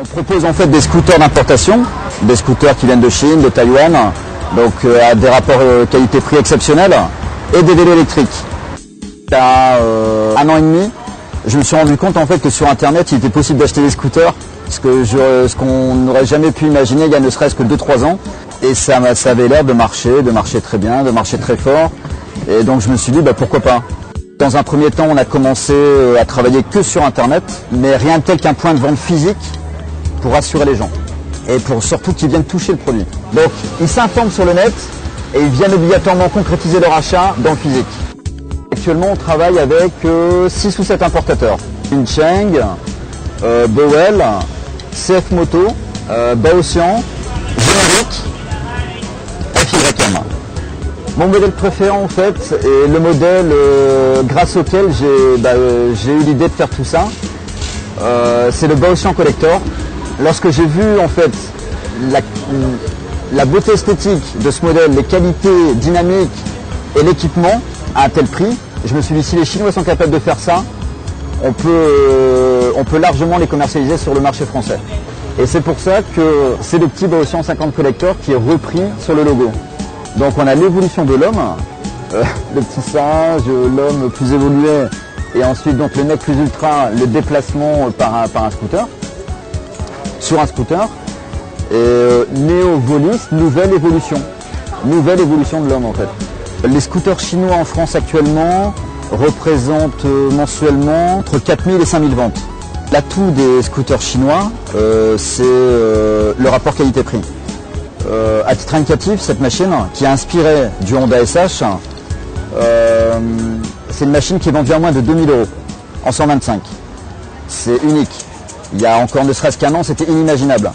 On propose en fait des scooters d'importation, des scooters qui viennent de Chine, de Taïwan, donc à des rapports qualité-prix exceptionnels, et des vélos électriques. Il y a 1 an et demi, je me suis rendu compte en fait que sur internet il était possible d'acheter des scooters, ce qu'on n'aurait jamais pu imaginer il y a ne serait-ce que 2-3 ans. Et ça avait l'air de marcher très bien, de marcher très fort. Et donc je me suis dit pourquoi pas. Dans un premier temps on a commencé à travailler que sur internet, mais rien de tel qu'un point de vente physique pour rassurer les gens. Et pour surtout qu'ils viennent toucher le produit. Donc ils s'informent sur le net et ils viennent obligatoirement concrétiser leur achat dans le physique. Actuellement on travaille avec 6 ou 7 importateurs. Cheng, Bowell, CF Moto, Baocean, Générique, FYM. Mon modèle préféré en fait est le modèle grâce auquel j'ai eu l'idée de faire tout ça. C'est le Baocean Collector. Lorsque j'ai vu en fait la beauté esthétique de ce modèle, les qualités dynamiques et l'équipement à un tel prix, je me suis dit si les Chinois sont capables de faire ça, on peut largement les commercialiser sur le marché français. Et c'est pour ça que c'est le petit Baocean 50 Collector qui est repris sur le logo. Donc on a l'évolution de l'homme, le petit singe, l'homme plus évolué, et ensuite donc le mec plus ultra, le déplacement par un scooter, sur un scooter, et néo-volus, nouvelle évolution de l'homme en fait. Les scooters chinois en France actuellement représentent mensuellement entre 4000 et 5000 ventes. L'atout des scooters chinois, c'est le rapport qualité-prix. À titre indicatif, cette machine qui est inspirée du Honda SH, c'est une machine qui est vendue à moins de 2000 € en 125. C'est unique. Il y a encore ne serait-ce qu'un an, c'était inimaginable.